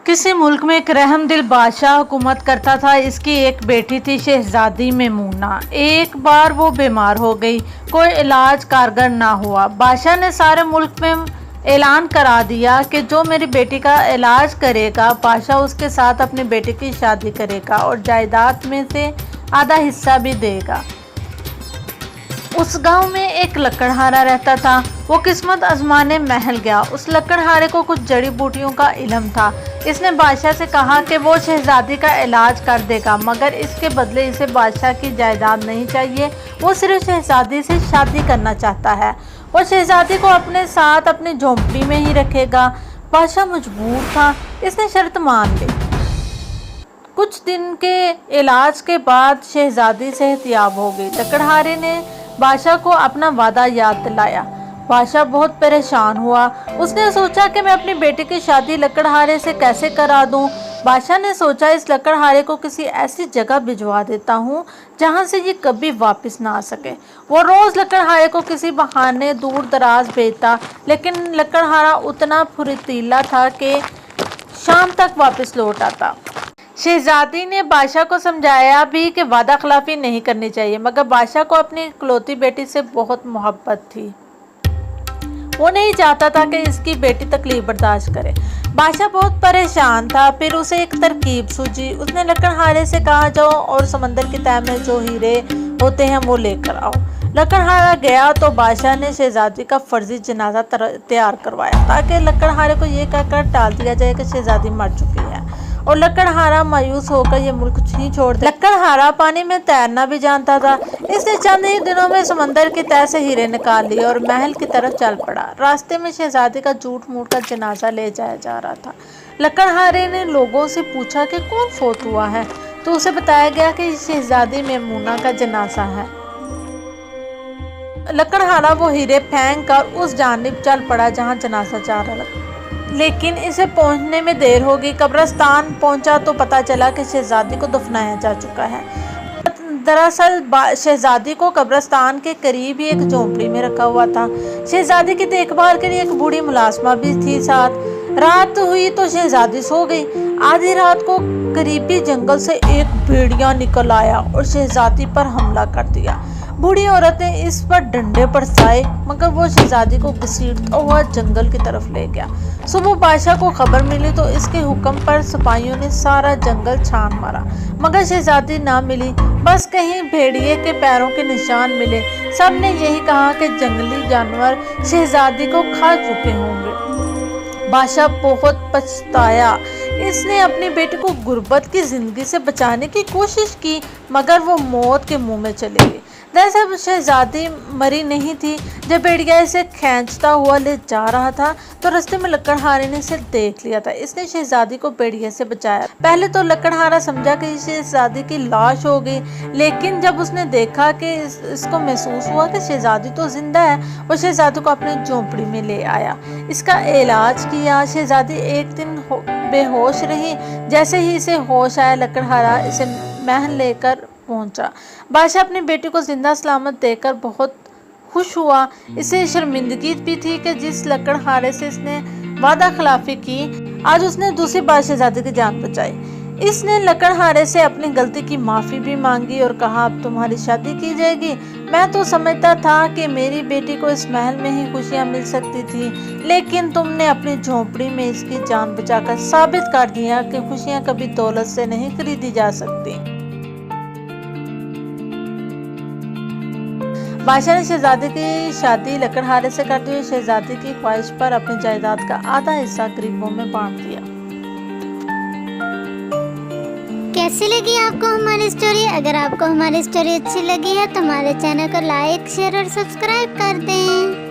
किसी मुल्क में एक रहम दिल बादशाह हुकूमत करता था। इसकी एक बेटी थी शहजादी मेमूना। एक बार वो बीमार हो गई, कोई इलाज कारगर ना हुआ। बादशाह ने सारे मुल्क में ऐलान करा दिया कि जो मेरी बेटी का इलाज करेगा, बादशाह उसके साथ अपनी बेटी की शादी करेगा और जायदाद में से आधा हिस्सा भी देगा। उस गांव में एक लकड़हारा रहता था। वो किस्मत आजमाने महल गया। उस लकड़हारे को कुछ जड़ी बूटियों का इल्म था। इसने बादशाह से कहा कि वो शहजादी का इलाज कर देगा, मगर इसके बदले इसे बादशाह की जायदाद नहीं चाहिए। वो सिर्फ शहजादी से शादी करना चाहता है। वो शहजादी को अपने साथ अपनी झोंपड़ी में ही रखेगा। बादशाह मजबूर था, इसने शर्त मान ली। कुछ दिन के इलाज के बाद शहजादी सेहतयाब हो गई। लकड़हारे ने बादशाह को अपना वादा याद दिलाया। बादशाह बहुत परेशान हुआ। उसने सोचा कि मैं अपनी बेटी की शादी लकड़हारे से कैसे करा दूं। बादशाह ने सोचा इस लकड़हारे को किसी ऐसी जगह भिजवा देता हूं जहां से ये कभी वापस ना आ सके। वो रोज लकड़हारे को किसी बहाने दूर दराज भेजता, लेकिन लकड़हारा उतना फुर्तीला था कि शाम तक वापस लौट आता। शहजादी ने बादशाह को समझाया भी कि वादा खिलाफी नहीं करनी चाहिए, मगर बादशाह को अपनी इकलौती बेटी से बहुत मोहब्बत थी। वो नहीं चाहता था कि इसकी बेटी तकलीफ बर्दाश्त करे। बादशाह बहुत परेशान था। फिर उसे एक तरकीब सूझी। उसने लकड़हारे से कहा, जाओ और समंदर की तह में जो हीरे होते हैं वो लेकर आओ। लकड़हारा गया तो बादशाह ने शहजादी का फर्जी जनाजा तैयार करवाया ताकि लकड़हारे को ये कहकर टाल दिया जाए कि शहजादी मर चुकी है और लकड़हारा मायूस होकर ये मुल्क ही छोड़ दे। लकड़हारा पानी में तैरना भी जानता था। इसने चंद ही दिनों में समंदर की तह से हीरे निकाल लिए और महल की तरफ चल पड़ा। रास्ते में शहजादी का झूठ मूठ का जनाजा ले जाया जा रहा था। लकड़हारे ने लोगों से पूछा कि कौन फोत हुआ है, तो उसे बताया गया कि शहजादी मेमूना का जनाजा है। लकड़हारा वो हीरे फेंक कर उस जानिब चल पड़ा जहाँ जनाजा जा रहा था, लेकिन इसे पहुंचने में देर हो गई। कब्रिस्तान पहुंचा तो पता चला कि शहजादी को दफनाया जा चुका है। दरअसल शहजादी को कब्रिस्तान के करीब ही एक झोंपड़ी में रखा हुआ था। शहजादी की देखभाल के लिए एक बूढ़ी मुलाजमा भी थी साथ। रात हुई तो शहजादी सो गई। आधी रात को करीबी जंगल से एक भेड़िया निकल आया और शहजादी पर हमला कर दिया। बूढ़ी औरत ने इस पर डंडे बरसाए, मगर वो शहजादी को घसीटता हुआ जंगल की तरफ ले गया। सुबह बादशाह को खबर मिली तो इसके हुक्म पर सिपाहियों ने सारा जंगल छान मारा, मगर शहजादी ना मिली। बस कहीं भेड़िए के पैरों के निशान मिले। सब ने यही कहा कि जंगली जानवर शहजादी को खा चुके होंगे। बादशाह बहुत पछताया। इसने अपनी बेटी को गुर्बत की जिंदगी से बचाने की कोशिश की, मगर वो मौत के मुंह में चली गई। दरअसल शहजादी मरी नहीं थी। जब भेड़िया इसे खींचता हुआ ले जा रहा था तो रास्ते में लकड़हारे ने इसे देख लिया था। इसने शहजादी को भेड़िया से बचाया। पहले तो लकड़हारा समझा कि शहजादी की लाश हो गई, लेकिन जब उसने देखा कि इसको महसूस हुआ कि शहजादी तो जिंदा है, वो शहजादी को अपनी झोंपड़ी में ले आया। इसका इलाज किया। शहजादी एक दिन बेहोश रही। जैसे ही इसे होश आया, लकड़हारा इसे महल लेकर पहुंचा। बादशाह अपनी बेटी को जिंदा सलामत देखकर बहुत खुश हुआ। इसे शर्मिंदगी भी थी कि जिस लकड़हारे से इसने वादा खिलाफी की, आज उसने दूसरी बार शहजादी की जान बचाई। इसने लकड़हारे से अपनी गलती की माफी भी मांगी और कहा, अब तुम्हारी शादी की जाएगी। मैं तो समझता था कि मेरी बेटी को इस महल में ही खुशियां मिल सकती थी, लेकिन तुमने अपनी झोंपड़ी में इसकी जान बचाकर साबित कर दिया कि खुशियां कभी दौलत से नहीं खरीदी जा सकती। बादशाह ने शहजादी की शादी लकड़हारे से करते हुए शहजादी की ख्वाहिश पर अपनी जायदाद का आधा हिस्सा गरीबों में बांट दिया। कैसी लगी आपको हमारी स्टोरी? अगर आपको हमारी स्टोरी अच्छी लगी है तो हमारे चैनल को लाइक, शेयर और सब्सक्राइब कर दें।